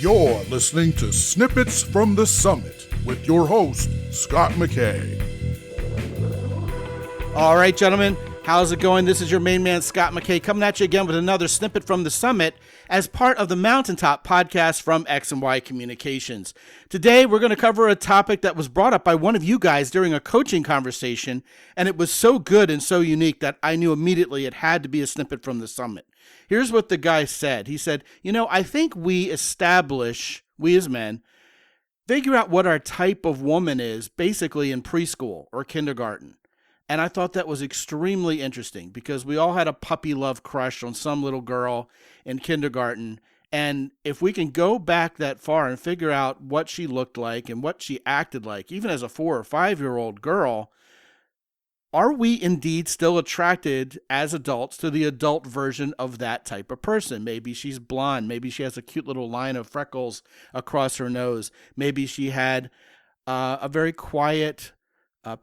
You're listening to Snippets from the Summit with your host, Scott McKay. All right, gentlemen, how's it going? This is your main man, Scott McKay, coming at you again with another Snippet from the Summit as part of the Mountaintop podcast from X&Y Communications. Today, we're going to cover a topic that was brought up by one of you guys during a coaching conversation, and it was so good and so unique that I knew immediately it had to be a Snippet from the Summit. Here's what the guy said. He said, I think we as men, figure out what our type of woman is basically in preschool or kindergarten. And I thought that was extremely interesting because we all had a puppy love crush on some little girl in kindergarten. And if we can go back that far and figure out what she looked like and what she acted like, even as a 4 or 5-year-old girl, are we indeed still attracted as adults to the adult version of that type of person? Maybe she's blonde. Maybe she has a cute little line of freckles across her nose. Maybe she had a very quiet,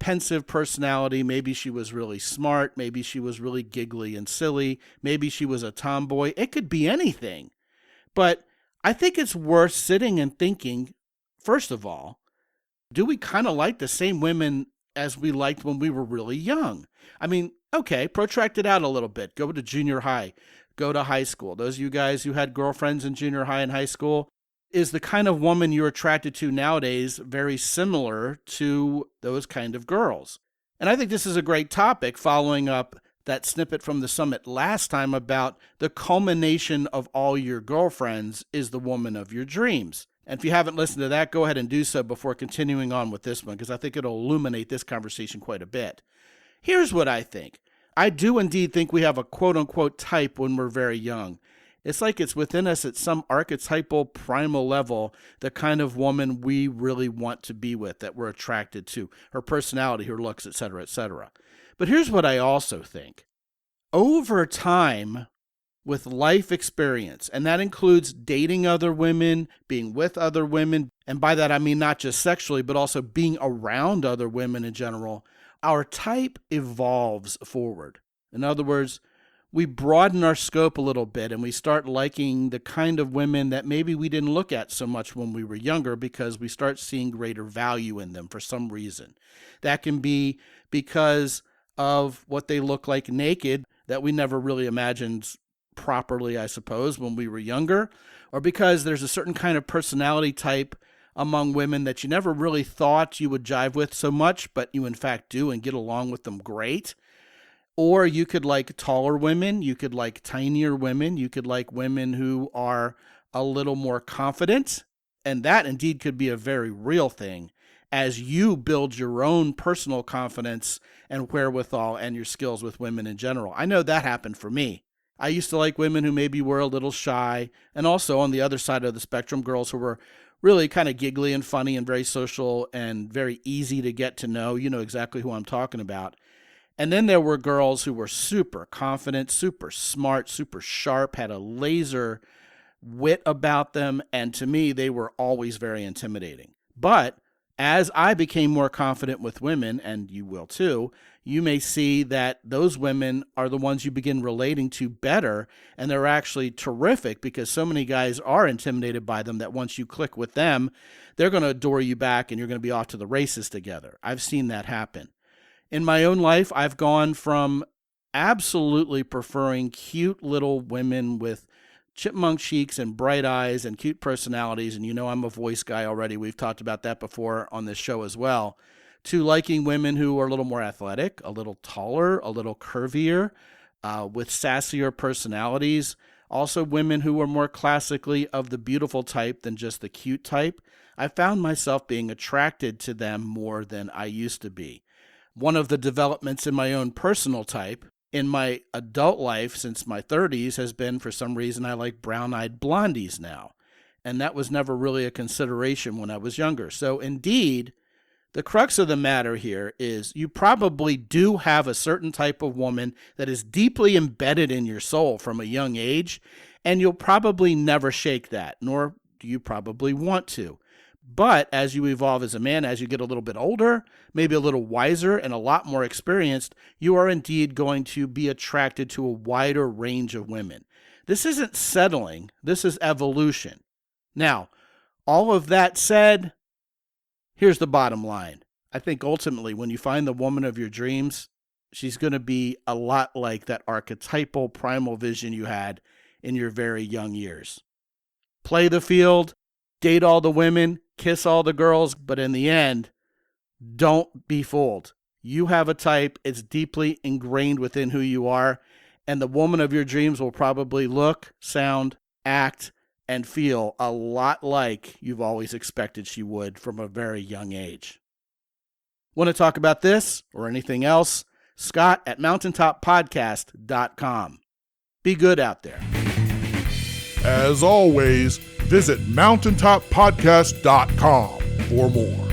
pensive personality. Maybe she was really smart. Maybe she was really giggly and silly. Maybe she was a tomboy. It could be anything. But I think it's worth sitting and thinking, first of all, do we kind of like the same women as we liked when we were really young? I mean, okay, protract it out a little bit. Go to junior high. Go to high school. Those of you guys who had girlfriends in junior high and high school, is the kind of woman you're attracted to nowadays very similar to those kind of girls? And I think this is a great topic following up that snippet from the Summit last time about the culmination of all your girlfriends is the woman of your dreams. And if you haven't listened to that, go ahead and do so before continuing on with this one, because I think it'll illuminate this conversation quite a bit. Here's what I think. I do indeed think we have a quote-unquote type when we're very young. It's like it's within us at some archetypal primal level, the kind of woman we really want to be with, that we're attracted to, her personality, her looks, etc., etc. But here's what I also think. Over time, with life experience, and that includes dating other women, being with other women, and by that I mean not just sexually, but also being around other women in general, our type evolves forward. In other words, we broaden our scope a little bit and we start liking the kind of women that maybe we didn't look at so much when we were younger because we start seeing greater value in them for some reason. That can be because of what they look like naked that we never really imagined properly, I suppose, when we were younger, or because there's a certain kind of personality type among women that you never really thought you would jive with so much, but you in fact do and get along with them great. Or you could like taller women, you could like tinier women, you could like women who are a little more confident, and that indeed could be a very real thing as you build your own personal confidence and wherewithal and your skills with women in general. I know that happened for me. I used to like women who maybe were a little shy, and also on the other side of the spectrum, girls who were really kind of giggly and funny and very social and very easy to get to know. You know exactly who I'm talking about. And then there were girls who were super confident, super smart, super sharp, had a laser wit about them, and to me, they were always very intimidating. But as I became more confident with women, and you will too, you may see that those women are the ones you begin relating to better, and they're actually terrific because so many guys are intimidated by them that once you click with them, they're going to adore you back and you're going to be off to the races together. I've seen that happen. In my own life, I've gone from absolutely preferring cute little women with chipmunk cheeks and bright eyes and cute personalities, and I'm a voice guy already. We've talked about that before on this show as well, to liking women who are a little more athletic, a little taller, a little curvier, with sassier personalities. Also women who are more classically of the beautiful type than just the cute type. I found myself being attracted to them more than I used to be. One of the developments in my own personal type in my adult life since my 30s has been, for some reason, I like brown-eyed blondies now. And that was never really a consideration when I was younger. So indeed, the crux of the matter here is you probably do have a certain type of woman that is deeply embedded in your soul from a young age, and you'll probably never shake that, nor do you probably want to. But as you evolve as a man, as you get a little bit older, maybe a little wiser and a lot more experienced, you are indeed going to be attracted to a wider range of women. This isn't settling. This is evolution. Now, all of that said, here's the bottom line. I think ultimately when you find the woman of your dreams, she's going to be a lot like that archetypal primal vision you had in your very young years. Play the field, date all the women, kiss all the girls, but in the end, don't be fooled. You have a type, it's deeply ingrained within who you are, and the woman of your dreams will probably look, sound, act, and feel a lot like you've always expected she would from a very young age. Want to talk about this or anything else? Scott at mountaintoppodcast.com. Be good out there. As always, visit mountaintoppodcast.com for more.